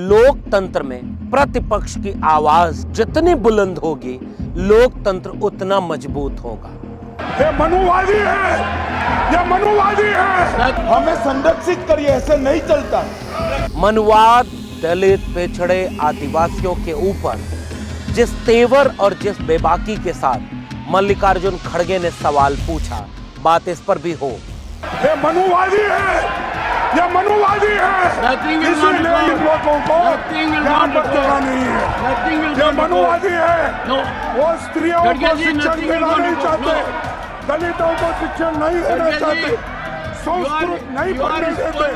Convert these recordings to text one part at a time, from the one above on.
लोकतंत्र में प्रतिपक्ष की आवाज जितनी बुलंद होगी, लोकतंत्र उतना मजबूत होगा। ये मनुवादी है, ये मनुवादी है। हमें संरक्षित करिए, ऐसे नहीं चलता। मनुवाद दलित, पिछड़े, आदिवासियों के ऊपर जिस तेवर और जिस बेबाकी के साथ मल्लिकार्जुन खड़गे ने सवाल पूछा, बात इस पर भी हो। ये मनुवादी है, ये मनुवादी है। इसीलिए इन लोगों को यहाँ पर जगह नहीं है। ये मनुवादी है। वो स्त्रियों को शिक्षण देना नहीं चाहते, दलितों को शिक्षण नहीं देना चाहते, संस्कृत नहीं पढ़ने देते।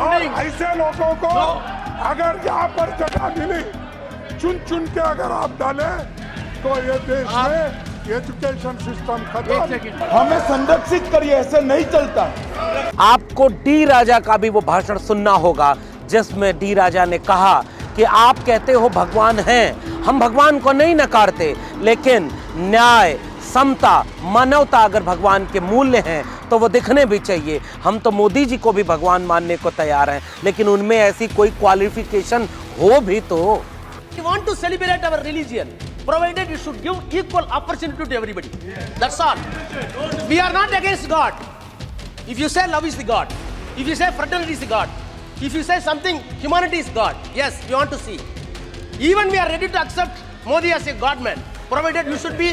और ऐसे लोगों को अगर यहाँ पर जगह मिली, चुन चुन के अगर आप डालें, तो ये देश में एजुकेशन सिस्टम खत्म। हमें संरक्षित करिए, ऐसे नहीं चलता। आपको डी राजा का भी वो भाषण सुनना होगा, जिसमें डी राजा ने कहा कि आप कहते हो भगवान हैं, हम भगवान को नहीं नकारते, लेकिन न्याय, समता, मानवता अगर भगवान के मूल्य हैं तो वो दिखने भी चाहिए। हम तो मोदी जी को भी भगवान मानने को तैयार हैं, लेकिन उनमें ऐसी कोई क्वालिफिकेशन हो भी तो। We want to celebrate our religion, provided you should give equal opportunity to everybody. That's all. We are not against God. If you say love is the God, if you say fraternity is the God, if you say something, humanity is God, yes, we want to see. Even we are ready to accept Modi as a God man, provided you should be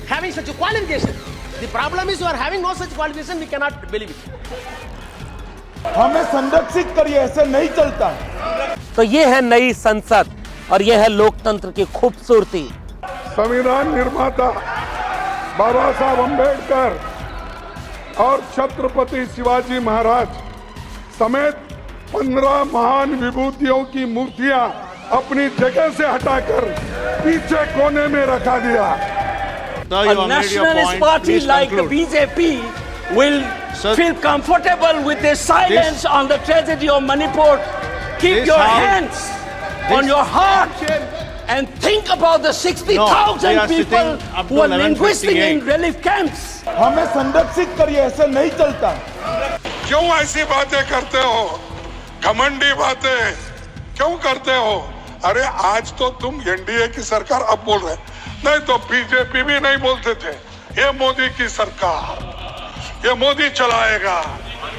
having such a qualification. The problem is you are having no such qualification, we cannot believe it. हमें संरक्षित करिए, ऐसे नहीं चलता। तो ये है नई संसद और यह है लोकतंत्र की खूबसूरती। संविधान निर्माता बाबा साहब अम्बेडकर और छत्रपति शिवाजी महाराज समेत 15 महान विभूतियों की मूर्तियां अपनी जगह से हटाकर पीछे कोने में रखा दिया। A nationalist party like the BJP will feel comfortable with the silence on the tragedy of Manipur. Keep your hands on your heart and think about the 60,000 people who are linguistic in relief camps. हमें संरक्षित करिए, ऐसे नहीं चलता। क्यों ऐसी बातें करते हो, घमंडी बातें क्यों करते हो? अरे आज तो तुम एनडीए की सरकार अब बोल रहे, नहीं तो बीजेपी भी नहीं बोलते थे। ये मोदी की सरकार, ये मोदी चलाएगा,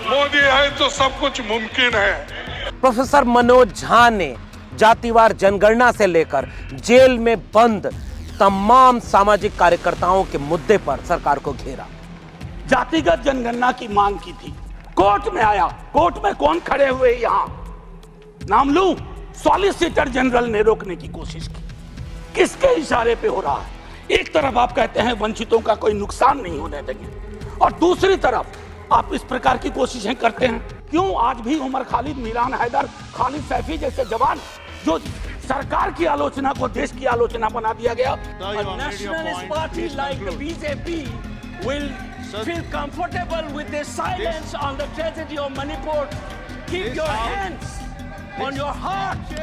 मोदी है तो सब कुछ मुमकिन है। प्रोफेसर मनोज झा ने जातिवार जनगणना से लेकर जेल में बंद तमाम सामाजिक कार्यकर्ताओं के मुद्दे पर सरकार को घेरा। जातिगत जनगणना की मांग की थी, कोर्ट में आया, कोर्ट में कौन खड़े हुए यहाँ नाम लूं? सॉलिसिटर जनरल ने रोकने की कोशिश की। किसके इशारे पे हो रहा है? एक तरफ आप कहते हैं वंचितों का कोई नुकसान नहीं होने देंगे, और दूसरी तरफ आप इस प्रकार की कोशिशें करते हैं। क्यों आज भी उमर खालिद, मीरान हैदर, खालिद सैफी जैसे जवान जो सरकार की आलोचना को देश की आलोचना बना दिया गया? A nationalist party like the BJP will feel comfortable with the silence on the tragedy of Manipur. Keep your hands on your heart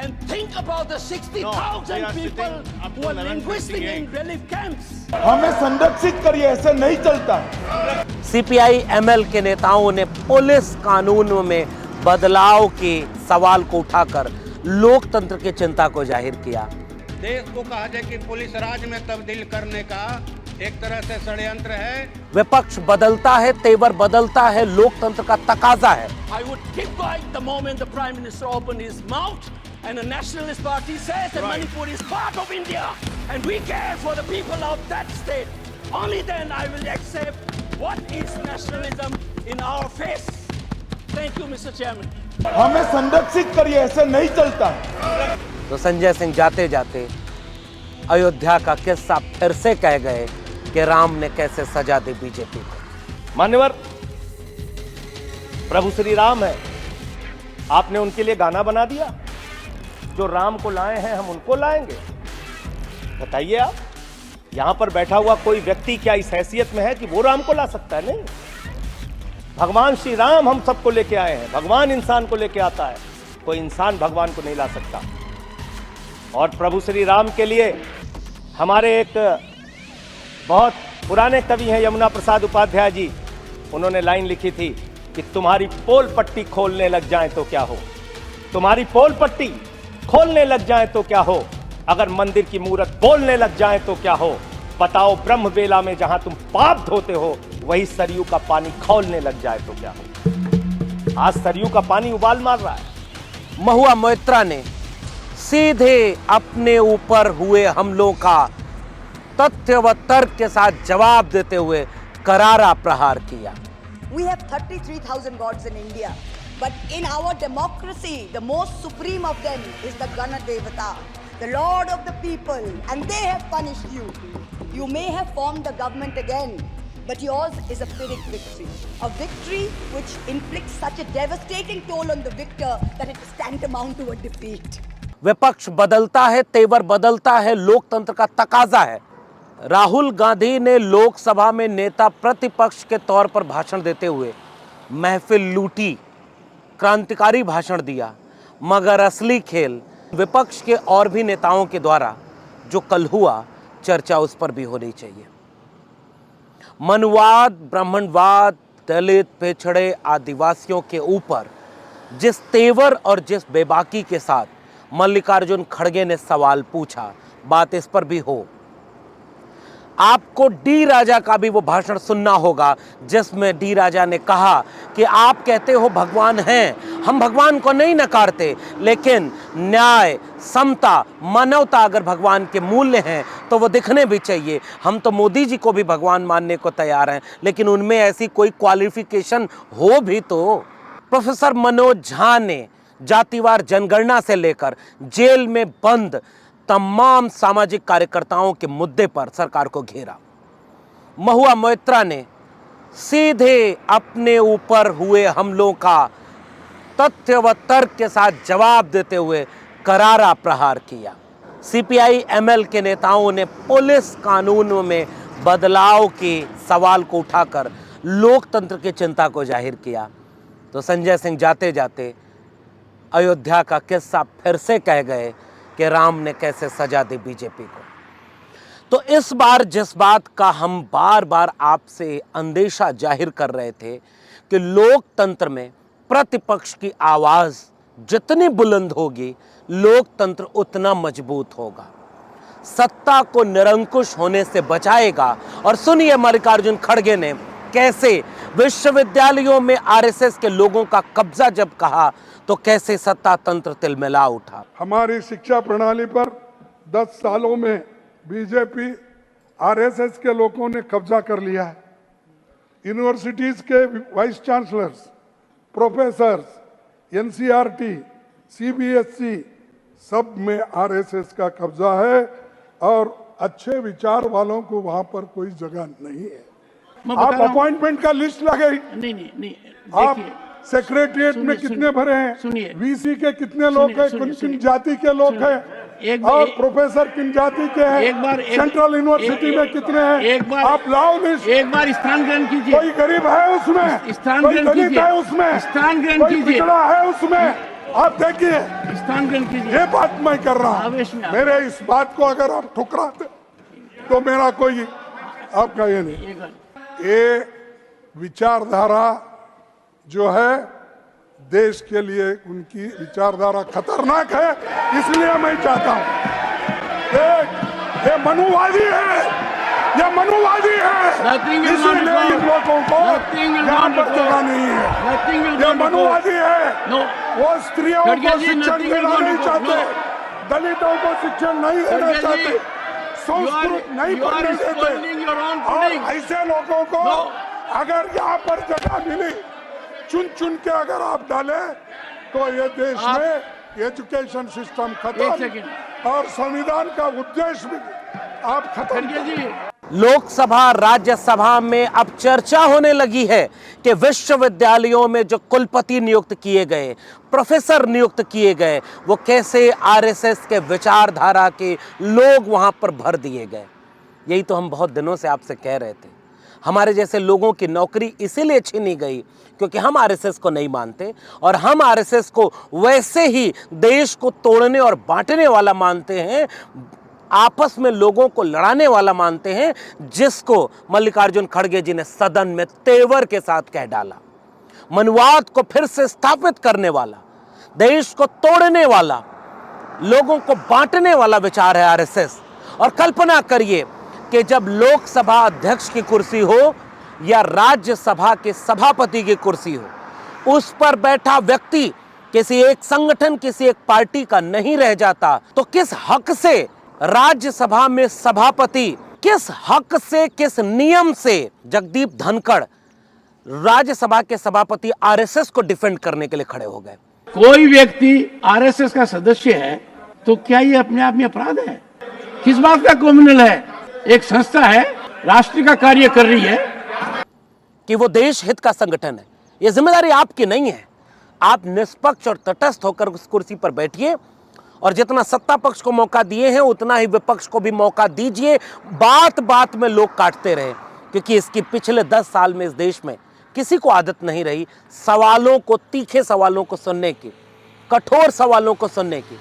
and think about the 60,000 people who are linguistic in relief camps. हमें संरक्षित करिए, ऐसे नहीं चलता। CPI ML के नेताओं ने police कानून में बदलाव के सवाल को उठाकर लोकतंत्र की चिंता को जाहिर किया। देश को कहा जाए कि पुलिस राज में तब्दील करने का एक तरह से षड्यंत्र है। विपक्ष बदलता है, तेवर बदलता है, लोकतंत्र का तकाजा है। I would keep quiet the moment the Prime Minister opened his mouth and a nationalist party says that Manipur is part of India and we care for the people of that state. Only then I will accept what is nationalism in our face. Thank you, Mr. Chairman. हमें संरक्षित करिए, ऐसे नहीं चलता। तो संजय सिंह जाते जाते अयोध्या का किस्सा फिर से कह गए कि राम ने कैसे सजा दी बीजेपी को। मान्यवर, प्रभु श्री राम है, आपने उनके लिए गाना बना दिया। जो राम को लाए हैं हम उनको लाएंगे। बताइए आप, यहां पर बैठा हुआ कोई व्यक्ति क्या इस हैसियत में है कि वो राम को ला सकता है? नहीं, भगवान श्री राम हम सबको लेके आए हैं। भगवान इंसान को लेके आता है, कोई इंसान भगवान को नहीं ला सकता। और प्रभु श्री राम के लिए हमारे एक बहुत पुराने कवि हैं यमुना प्रसाद उपाध्याय जी, उन्होंने लाइन लिखी थी कि तुम्हारी पोल पट्टी खोलने लग जाए तो क्या हो। तुम्हारी पोल पट्टी खोलने लग जाए तो क्या हो, अगर मंदिर की मूरत बोलने लग जाए तो क्या हो। बताओ ब्रह्म बेला में जहां तुम पाप धोते हो, वही सरयू का पानी खौलने लग जाए तो क्या हो। आज सरयू का पानी उबाल मार रहा है। महुआ मोइत्रा ने सीधे अपने ऊपर हुए हमलों का तथ्य व तर्क के साथ जवाब देते हुए करारा प्रहार किया। We have 33,000 gods in India, but in our democracy, the most supreme of them is the Ganadevata, the Lord of the people, and they have punished you. You may have formed the government again, but yours is a Pyrrhic victory, a victory which inflicts such a devastating toll on the victor that it is tantamount to a defeat. विपक्ष बदलता है, तेवर बदलता है, लोकतंत्र का तकाजा है। राहुल गांधी ने लोकसभा में नेता प्रतिपक्ष के तौर पर भाषण देते हुए महफिल लूटी, क्रांतिकारी भाषण दिया, मगर असली खेल विपक्ष के और भी नेताओं के द्वारा जो कल हुआ, चर्चा उस पर भी होनी चाहिए। मनुवाद, ब्राह्मणवाद, दलित, पिछड़े, आदिवासियों के ऊपर जिस तेवर और जिस बेबाकी के साथ मल्लिकार्जुन खड़गे ने सवाल पूछा, बात इस पर भी हो। आपको डी राजा का भी वो भाषण सुनना होगा जिसमें डी राजा ने कहा कि आप कहते हो भगवान हैं, हम भगवान को नहीं नकारते, लेकिन न्याय, समता, मानवता अगर भगवान के मूल्य हैं तो वो दिखने भी चाहिए। हम तो मोदी जी को भी भगवान मानने को तैयार हैं, लेकिन उनमें ऐसी कोई क्वालिफिकेशन हो भी तो। प्रोफेसर मनोज झा ने जातिवार जनगणना से लेकर जेल में बंद तमाम सामाजिक कार्यकर्ताओं के मुद्दे पर सरकार को घेरा। महुआ मोइत्रा ने सीधे अपने ऊपर हुए हमलों का तथ्य व तर्क के साथ जवाब देते हुए करारा प्रहार किया। सीपीआई एमएल के नेताओं ने पुलिस कानून में बदलाव के सवाल को उठाकर लोकतंत्र की चिंता को जाहिर किया। तो संजय सिंह जाते जाते अयोध्या का किस्सा फिर से कह गए कि राम ने कैसे सजा दी बीजेपी को। तो इस बार जिस बात का हम बार बार आपसे अंदेशा जाहिर कर रहे थे कि लोकतंत्र में प्रतिपक्ष की आवाज जितनी बुलंद होगी, लोकतंत्र उतना मजबूत होगा, सत्ता को निरंकुश होने से बचाएगा। और सुनिए मल्लिकार्जुन खड़गे ने कैसे विश्वविद्यालयों में आरएसएस के लोगों का कब्जा जब कहा तो कैसे सत्ता तंत्र तिलमिला उठा। हमारी शिक्षा प्रणाली पर 10 सालों में बीजेपी आरएसएस के लोगों ने कब्जा कर लिया है। यूनिवर्सिटीज के vice chancellors, professors, NCERT, CBSE सब में आरएसएस का कब्जा है और अच्छे विचार वालों को वहां पर कोई जगह नहीं है। आप अपॉइंटमेंट का लिस्ट लगे, नहीं आप सेक्रेटरिएट में कितने भरे हैं, सुनिए, वीसी के कितने लोग हैं, किन जाति के लोग हैं, और प्रोफेसर किन जाति के हैं, सेंट्रल यूनिवर्सिटी में कितने हैं, आप लाओ लिस्ट। एक बार स्थान ग्रहण कीजिए। कोई गरीब है उसमें, स्थान कोई ग्रहण दलित कीजिए, है उसमें, स्थान ग्रहण कोई कीजिए, पिछड़ा है उसमें। आप देखिए, स्थान ग्रहण कीजिए। ये बात मैं कर रहा हूँ। आवेश में मेरे इस बात को अगर आप ठुकराते तो मेरा कोई आपका ये नहीं। ये विचारधारा जो है देश के लिए, उनकी विचारधारा खतरनाक है, इसलिए मैं चाहता हूं ये मनुवादी है, ये मनुवादी है, इसीलिए इन लोगों को यहाँ पर जगह नहीं है। ये मनुवादी है, वो स्त्रियों को शिक्षण देना नहीं चाहते, दलितों को शिक्षण नहीं देना चाहते, संस्कृत नहीं पढ़ने देते, और ऐसे लोगों को अगर यहाँ पर जगह मिली, चुन चुन के अगर आप डालें तो ये देश में एजुकेशन सिस्टम खत्म और संविधान का उद्देश्य भी आप खत्म। लोकसभा, राज्यसभा में अब चर्चा होने लगी है कि विश्वविद्यालयों में जो कुलपति नियुक्त किए गए, प्रोफेसर नियुक्त किए गए, वो कैसे आरएसएस के विचारधारा के लोग वहां पर भर दिए गए। यही तो हम बहुत दिनों से आपसे कह रहे थे। हमारे जैसे लोगों की नौकरी इसीलिए छीनी गई क्योंकि हम आरएसएस को नहीं मानते, और हम आरएसएस को वैसे ही देश को तोड़ने और बांटने वाला मानते हैं, आपस में लोगों को लड़ाने वाला मानते हैं, जिसको मल्लिकार्जुन खड़गे जी ने सदन में तेवर के साथ कह डाला। मनुवाद को फिर से स्थापित करने वाला, देश को तोड़ने वाला, लोगों को बांटने वाला विचार है आरएसएस। और कल्पना करिए कि जब लोकसभा अध्यक्ष की कुर्सी हो या राज्यसभा के सभापति की कुर्सी हो, उस पर बैठा व्यक्ति किसी एक संगठन, किसी एक पार्टी का नहीं रह जाता, तो किस हक से राज्यसभा में सभापति, किस हक से, किस नियम से जगदीप धनखड़ राज्यसभा के सभापति आरएसएस को डिफेंड करने के लिए खड़े हो गए? कोई व्यक्ति आरएसएस का सदस्य है तो क्या ये अपने आप में अपराध है? किस बात का क्रिमिनल है? एक संस्था है, राष्ट्र का कार्य कर रही है कि वो देश हित का संगठन है। ये जिम्मेदारी आपकी नहीं है। आप निष्पक्ष और तटस्थ होकर उस कुर्सी पर बैठिए और जितना सत्ता पक्ष को मौका दिए हैं उतना ही विपक्ष को भी मौका दीजिए। बात बात में लोग काटते रहे, क्योंकि इसकी पिछले 10 साल में इस देश में किसी को आदत नहीं रही सवालों को, तीखे सवालों को सुनने की, कठोर सवालों को सुनने की।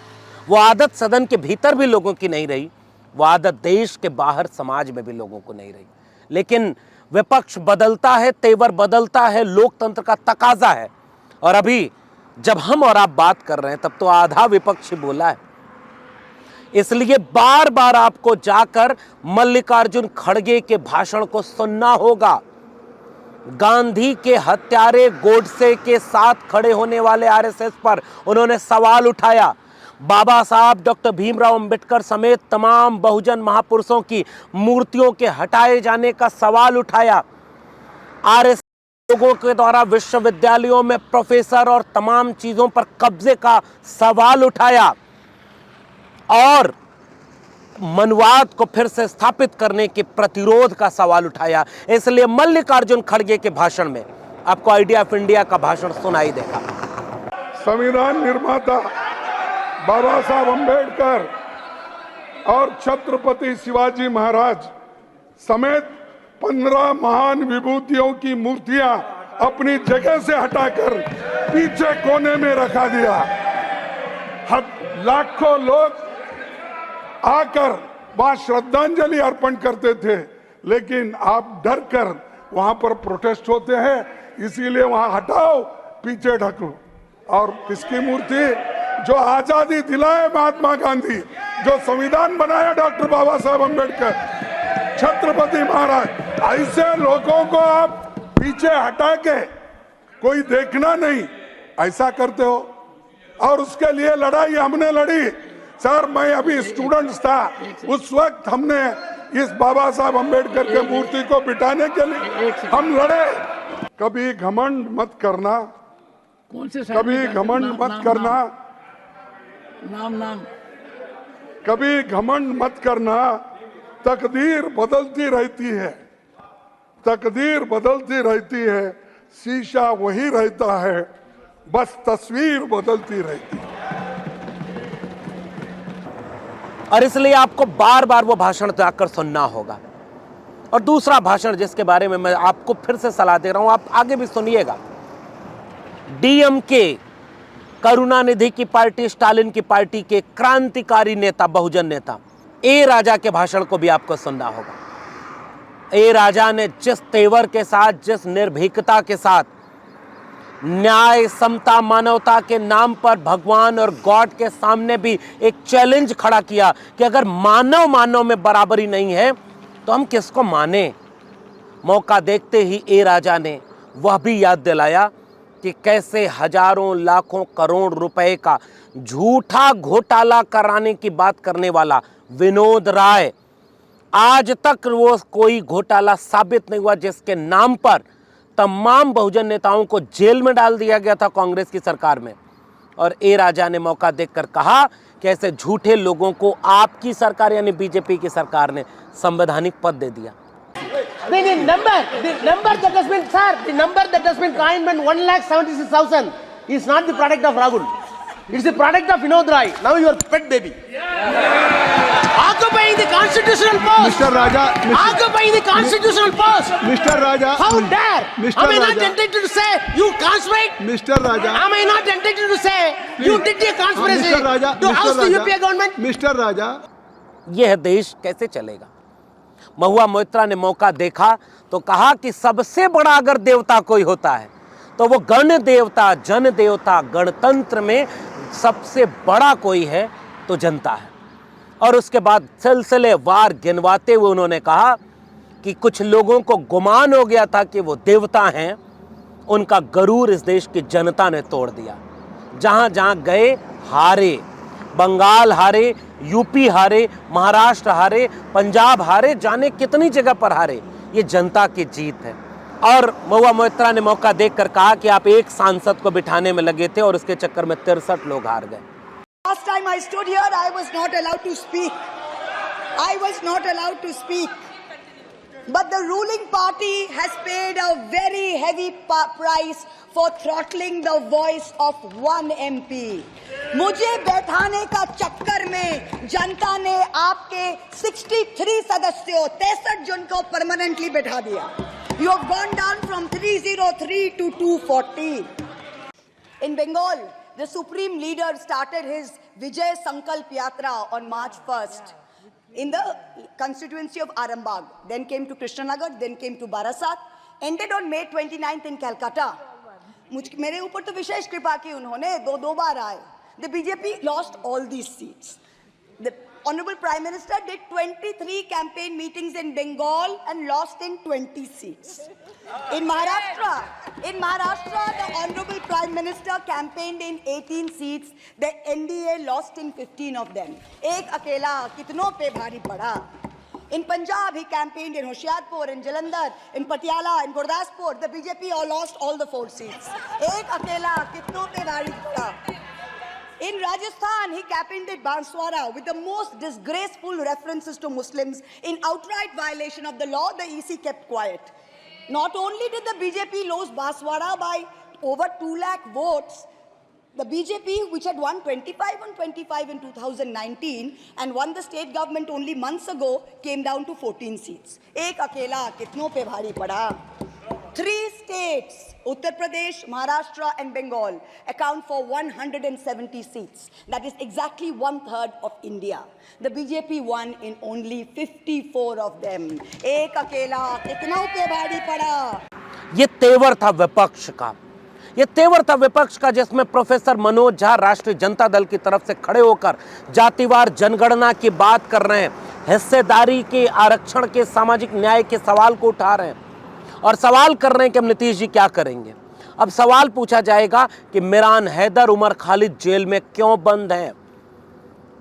वो आदत सदन के भीतर भी लोगों की नहीं रही, वो आदत देश के बाहर समाज में भी लोगों को नहीं रही। लेकिन विपक्ष बदलता है, तेवर बदलता है, लोकतंत्र का तकाजा है। और अभी जब हम और आप बात कर रहे हैं तब तो आधा विपक्ष बोला है। इसलिए बार बार आपको जाकर मल्लिकार्जुन खड़गे के भाषण को सुनना होगा। गांधी के हत्यारे गोडसे के साथ खड़े होने वाले आरएसएस पर उन्होंने सवाल उठाया। बाबा साहब डॉक्टर भीमराव अंबेडकर समेत तमाम बहुजन महापुरुषों की मूर्तियों के हटाए जाने का सवाल उठाया। आरएसएस लोगों के द्वारा विश्वविद्यालयों में प्रोफेसर और तमाम चीजों पर कब्जे का सवाल उठाया और मनवाद को फिर से स्थापित करने के प्रतिरोध का सवाल उठाया। इसलिए मल्लिकार्जुन खड़गे के भाषण में आपको आइडिया ऑफ इंडिया का भाषण सुनाई देगा। संविधान निर्माता बाबा साहब अंबेडकर और छत्रपति शिवाजी महाराज समेत 15 महान विभूतियों की मूर्तियां अपनी जगह से हटाकर पीछे कोने में रखा दिया। लाखों लोग आकर वहां श्रद्धांजलि अर्पण करते थे, लेकिन आप डर कर वहां पर प्रोटेस्ट होते हैं, इसीलिए वहां हटाओ, पीछे ढको। और किसकी मूर्ति? जो आजादी दिलाए महात्मा गांधी, जो संविधान बनाया डॉक्टर बाबा साहब अंबेडकर, छत्रपति महाराज, ऐसे लोगों को आप पीछे हटा के कोई देखना नहीं, ऐसा करते हो। और उसके लिए लड़ाई हमने लड़ी सर। मैं अभी स्टूडेंट्स था, उस वक्त हमने इस बाबा साहब अंबेडकर के मूर्ति को बिठाने के लिए हम लड़े। कभी घमंड मत करना, कभी घमंड मत करना, कभी घमंड मत करना। तकदीर बदलती रहती है, तकदीर बदलती रहती है, शीशा वही रहता है, बस तस्वीर बदलती रहती है। और इसलिए आपको बार बार वो भाषण जाकर सुनना होगा। और दूसरा भाषण जिसके बारे में मैं आपको फिर से सलाह दे रहा हूं, आप आगे भी सुनिएगा। डीएमके, करुणानिधि की पार्टी, स्टालिन की पार्टी के क्रांतिकारी नेता, बहुजन नेता ए राजा के भाषण को भी आपको सुनना होगा। ए राजा ने जिस तेवर के साथ, जिस निर्भीकता के साथ न्याय, समता, मानवता के नाम पर भगवान और गॉड के सामने भी एक चैलेंज खड़ा किया कि अगर मानव मानव में बराबरी नहीं है तो हम किसको माने। मौका देखते ही ए राजा ने वह भी याद दिलाया कि कैसे हजारों, लाखों, करोड़ रुपए का झूठा घोटाला कराने की बात करने वाला विनोद राय, आज तक वो कोई घोटाला साबित नहीं हुआ जिसके नाम पर तमाम बहुजन नेताओं को जेल में डाल दिया गया था कांग्रेस की सरकार में। और ए राजा ने मौका देखकर कहा कि ऐसे झूठे लोगों को आपकी सरकार यानी बीजेपी की सरकार ने संवैधानिक पद दे दिया। The number that has been, sir, the number that has been coined when 1,76,000 is not the product of Rahul. It's the product of Vinod Rai. Now your pet baby. Occupying the constitutional post. Mr. Raja. Occupying the constitutional post. Mr. Raja. How dare? Mr. Am I not Raja. entitled to say you conspirate? Mr. Raja. Am I not entitled to say you did a conspiracy Mr. Raja. to Mr. oust the Raja. UPA government? Mr. Raja. यह देश कैसे चलेगा? महुआ मोइत्रा ने मौका देखा तो कहा कि सबसे बड़ा अगर देवता कोई होता है तो वो गण देवता, जन देवता, गणतंत्र में सबसे बड़ा कोई है तो जनता है। और उसके बाद सिलसिलेवार गिनवाते हुए उन्होंने कहा कि कुछ लोगों को गुमान हो गया था कि वो देवता हैं, उनका गरूर इस देश की जनता ने तोड़ दिया। जहां जहां गए हारे, बंगाल हारे, यूपी हारे, महाराष्ट्र हारे, पंजाब हारे, जाने कितनी जगह पर हारे। ये जनता की जीत है। और महुआ मोइत्रा ने मौका देखकर कहा कि आप एक सांसद को बिठाने में लगे थे और उसके चक्कर में 63 लोग हार गए। Last time I stood here, I was not allowed to speak. I was not allowed to speak. But the ruling party has paid a very heavy price for throttling the voice of one MP. मुझे बैठाने का चक्कर में जनता ने आपके 63 सदस्यों 63 जन को परमानेंटली बैठा दिया. You have gone down from 303 to 240. In Bengal, the supreme leader started his Vijay Sankalp Yatra on March 1st in the constituency of Arambagh. Then came to Krishnanagar, then came to Barasat, ended on May 29th in Calcutta. मेरे ऊपर तो विशेष कृपा की उन्होंने, दो बार आए. The BJP lost all these seats. The Honorable Prime Minister did 23 campaign meetings in Bengal and lost in 20 seats. In Maharashtra, the Honorable Prime Minister campaigned in 18 seats. The NDA lost in 15 of them. एक अकेला कितनों पे भारी पड़ा. In Punjab, he campaigned in Hoshiarpur, in Jalandhar, in Patiala, in Gurdaspur. The BJP all lost all the 4 seats. एक अकेला कितनों पे भारी पड़ा. In Rajasthan, he campaigned at Banswara with the most disgraceful references to Muslims in outright violation of the law. The EC kept quiet. Not only did the BJP lose Banswara by over 2 lakh votes, the BJP, which had won 25 on 25 in 2019 and won the state government only months ago, came down to 14 seats. Ek akela kitno pe bhari pada. 3 states, Uttar Pradesh, Maharashtra and Bengal, account for 170 seats. That is exactly 1/3 of India. The BJP won in only 54 of them. Ek akela kitno pe bhari pada. ये तेवर था विपक्ष का, ये तेवर था विपक्ष का जिसमें प्रोफेसर मनोज झा राष्ट्रीय जनता दल की तरफ से खड़े होकर जातिवार जनगणना की बात कर रहे हैं, हिस्सेदारी के, आरक्षण के, सामाजिक न्याय के सवाल को उठा रहे हैं और सवाल कर रहे हैं कि हम नीतीश जी क्या करेंगे। अब सवाल पूछा जाएगा कि मिरान हैदर, उमर खालिद जेल में क्यों बंद हैं,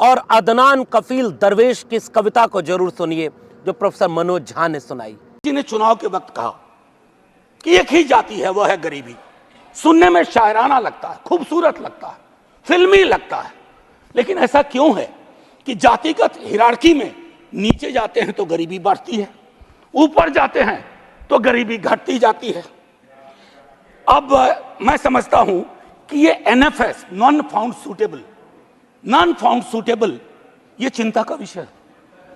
और अदनान कफील दरवेश की इस कविता को जरूर सुनिए जो प्रोफेसर मनोज झा ने सुनाई। किसी ने चुनाव के वक्त कहा कि एक ही जाति है, वो है गरीबी। सुनने में शायराना लगता है, खूबसूरत लगता है, फिल्मी लगता है, लेकिन ऐसा क्यों है कि जातिगत हिरार्की में नीचे जाते हैं तो गरीबी बढ़ती है, ऊपर जाते हैं तो गरीबी घटती जाती है। अब मैं समझता हूं कि ये NFS, नॉन फाउंड सूटेबल, ये चिंता का विषय है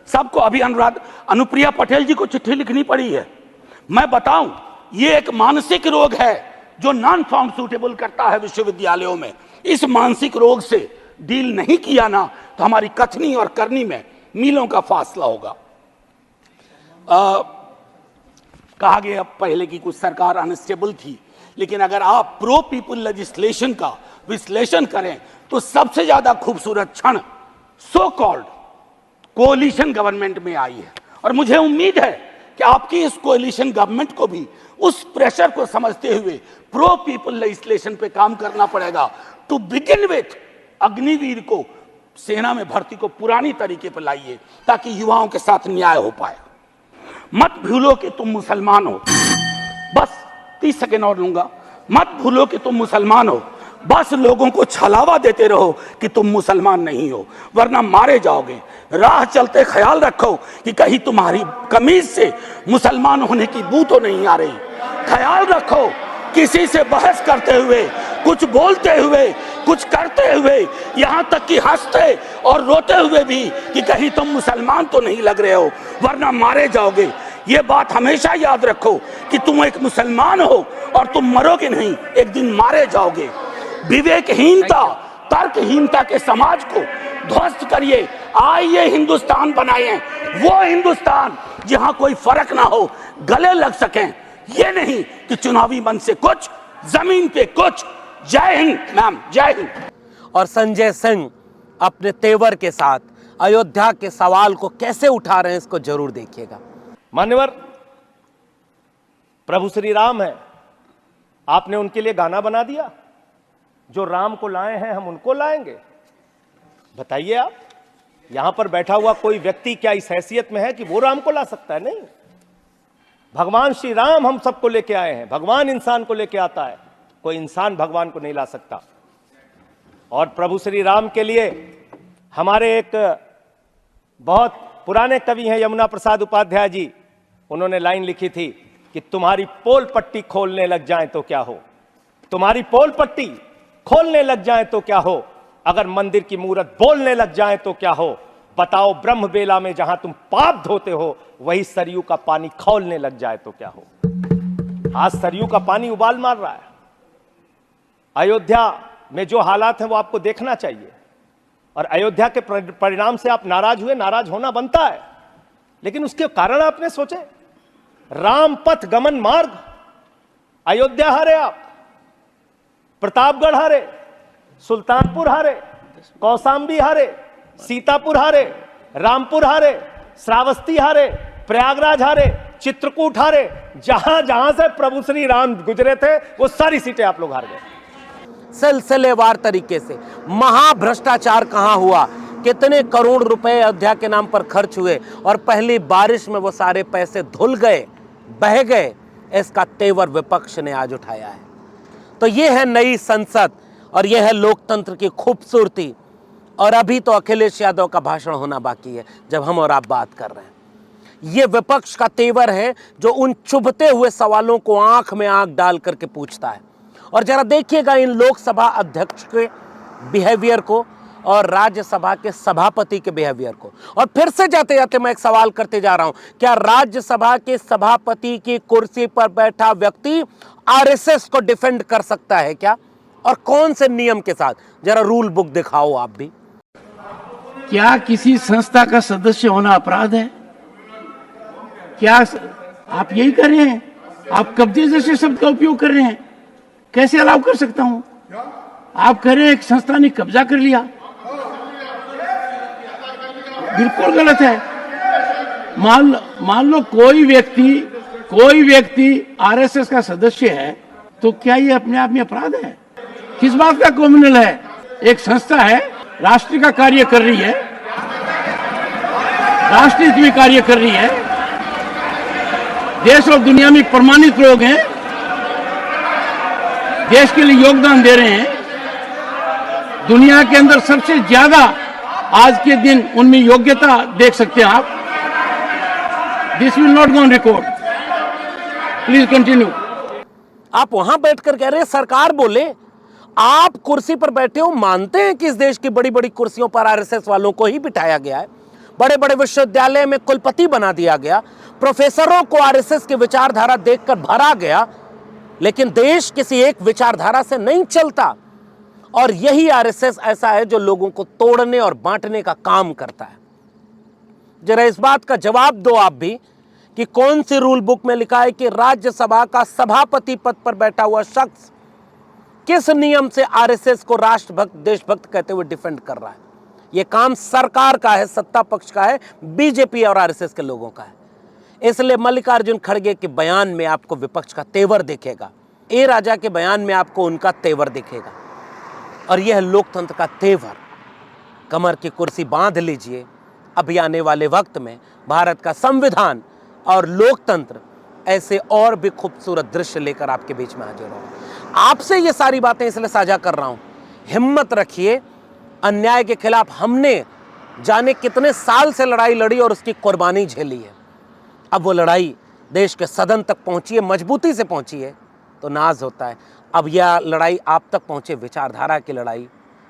सबको। अभी अनुप्रिया पटेल जी को चिट्ठी लिखनी पड़ी है। मैं बताऊं, ये एक मानसिक रोग है जो नॉन फाउंड सूटेबल करता है विश्वविद्यालयों में। इस मानसिक रोग से डील नहीं किया ना तो हमारी कथनी और करनी में मीलों का फासला होगा। कहा गया पहले की कुछ सरकार अनस्टेबल थी, लेकिन अगर आप प्रो पीपल लेजिस्लेशन का विश्लेषण करें तो सबसे ज्यादा खूबसूरत क्षण सो कॉल्ड कोalition गवर्नमेंट में आई है। और मुझे उम्मीद है कि आपकी इस कोalition गवर्नमेंट को भी उस प्रेशर को समझते हुए प्रो पीपल लेजिस्लेशन पे काम करना पड़ेगा। टू बिगिन विथ, अग्निवीर को सेना में भर्ती को पुरानी तरीके पर लाइए ताकि युवाओं के साथ न्याय हो पाए। मत भूलो कि तुम मुसलमान हो, बस 30 सेकेंड और लूंगा। मत भूलो कि तुम मुसलमान हो, बस लोगों को छलावा देते रहो कि तुम मुसलमान नहीं हो, वरना मारे जाओगे। राह चलते ख्याल रखो कि कहीं तुम्हारी कमीज से मुसलमान होने की बू तो नहीं आ रही। ख्याल रखो किसी से बहस करते हुए, कुछ बोलते हुए, कुछ करते हुए, यहां तक कि हंसते और रोते हुए भी कि कहीं तुम मुसलमान तो नहीं लग रहे हो, वरना मारे जाओगे। ये बात हमेशा याद रखो कि तुम एक मुसलमान हो और तुम मरोगे नहीं, एक दिन मारे जाओगे। विवेकहीनता, तर्कहीनता के समाज को ध्वस्त करिए। आइए हिंदुस्तान बनाएं, वो हिंदुस्तान जहां कोई फर्क ना हो, गले लग सकें। ये नहीं कि चुनावी मन से कुछ जमीन पे कुछ। जय हिंद मैम, जय हिंद। और संजय सिंह अपने तेवर के साथ अयोध्या के सवाल को कैसे उठा रहे हैं, इसको जरूर देखिएगा। मान्यवर, प्रभु श्री राम है, आपने उनके लिए गाना बना दिया। जो राम को लाए हैं हम उनको लाएंगे। बताइए आप, यहां पर बैठा हुआ कोई व्यक्ति क्या इस हैसियत में है कि वो राम को ला सकता है? नहीं। भगवान श्री राम हम सबको लेके आए हैं। भगवान इंसान को लेके आता है, कोई इंसान भगवान को नहीं ला सकता। और प्रभु श्री राम के लिए हमारे एक बहुत पुराने कवि हैं यमुना प्रसाद उपाध्याय जी, उन्होंने लाइन लिखी थी कि तुम्हारी पोल पट्टी खोलने लग जाए तो क्या हो, तुम्हारी पोल पट्टी खोलने लग जाए तो क्या हो, अगर मंदिर की मूरत बोलने लग जाए तो क्या हो, बताओ ब्रह्म बेला में जहां तुम पाप धोते हो वही सरयू का पानी खौलने लग जाए तो क्या हो। आज सरयू का पानी उबाल मार रहा है। अयोध्या में जो हालात हैं वो आपको देखना चाहिए। और अयोध्या के परिणाम से आप नाराज हुए, नाराज होना बनता है, लेकिन उसके कारण आपने सोचे? राम पथ गमन मार्ग, अयोध्या हारे आप, प्रतापगढ़ हारे, सुल्तानपुर हारे, कौशांबी हारे, सीतापुर हारे, रामपुर हारे, श्रावस्ती हारे, प्रयागराज हारे, चित्रकूट हारे। जहां जहां से प्रभु श्री राम गुजरे थे वो सारी सीटें आप लोग हार गए। सिलसिलेवार तरीके से महाभ्रष्टाचार कहां हुआ, कितने करोड़ रुपए अयोध्या के नाम पर खर्च हुए और पहली बारिश में वो सारे पैसे धुल गए, बह गए, इसका तेवर विपक्ष ने आज उठाया है। तो ये है नई संसद और ये है लोकतंत्र की खूबसूरती। और अभी तो अखिलेश यादव का भाषण होना बाकी है जब हम और आप बात कर रहे हैं। ये विपक्ष का तेवर है जो उन चुभते हुए सवालों को आंख में आंख डाल करके पूछता है। और जरा देखिएगा इन लोकसभा अध्यक्ष के बिहेवियर को और राज्यसभा के सभापति के बिहेवियर को। और फिर से जाते जाते मैं एक सवाल करते जा रहा हूं, क्या राज्यसभा के सभापति की कुर्सी पर बैठा व्यक्ति आरएसएस को डिफेंड कर सकता है क्या? और कौन से नियम के साथ? जरा रूल बुक दिखाओ आप भी। क्या किसी संस्था का सदस्य होना अपराध है? क्या आप यही कर रहे हैं? आप कब्जे जैसे शब्द का उपयोग कर रहे हैं। कैसे अलाउ कर सकता हूं? आप कह रहे हैं एक संस्था ने कब्जा कर लिया, बिल्कुल गलत है। मान लो कोई व्यक्ति आरएसएस का सदस्य है, तो क्या ये अपने आप में अपराध है? किस बात का क्रिमिनल है? एक संस्था है, राष्ट्र का कार्य कर रही है, राष्ट्र हित में कार्य कर रही है, देश और दुनिया में प्रमाणित लोग हैं, देश के लिए योगदान दे रहे हैं। दुनिया के अंदर सबसे ज्यादा आज के दिन उनमें योग्यता देख सकते हैं आप। This will not go on record. Please continue. आप वहां बैठकर कह रहे हैं सरकार बोले, आप कुर्सी पर बैठे हो, मानते हैं कि इस देश की बड़ी बड़ी कुर्सियों पर आरएसएस वालों को ही बिठाया गया है, बड़े बड़े विश्वविद्यालय में कुलपति बना दिया गया, प्रोफेसरों को आरएसएस की विचारधारा देखकर भरा गया, लेकिन देश किसी एक विचारधारा से नहीं चलता। और यही आरएसएस ऐसा है जो लोगों को तोड़ने और बांटने का काम करता है। जरा इस बात का जवाब दो आप भी कि कौन सी रूल बुक में लिखा है कि राज्यसभा का सभापति पद पर बैठा हुआ शख्स किस नियम से आरएसएस को राष्ट्रभक्त देशभक्त कहते हुए डिफेंड कर रहा है? यह काम सरकार का है, सत्ता पक्ष का है, बीजेपी और आरएसएस के लोगों का है। इसलिए मल्लिकार्जुन खड़गे के बयान में आपको विपक्ष का तेवर दिखेगा, ए राजा के बयान में आपको उनका तेवर दिखेगा। और यह लोकतंत्र का तेवर। कमर की कुर्सी बांध लीजिए। अभी आने वाले वक्त में भारत का संविधान और लोकतंत्र ऐसे और भी खूबसूरत दृश्य लेकर आपके बीच में हाजिर होगा। आपसे ये सारी बातें इसलिए साझा कर रहा हूं, हिम्मत रखिए। अन्याय के खिलाफ हमने जाने कितने साल से लड़ाई लड़ी और उसकी कुर्बानी झेली है। अब वो लड़ाई देश के सदन तक पहुंची है, मजबूती से पहुंची है, तो नाज होता है। अब यह लड़ाई आप तक पहुंचे, विचारधारा की लड़ाई,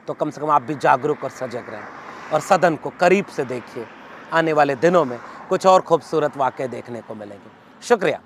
तो कम से कम आप भी जागरूक और सजग रहें और सदन को करीब से देखिए। आने वाले दिनों में कुछ और खूबसूरत वाक़ये देखने को मिलेंगे। शुक्रिया।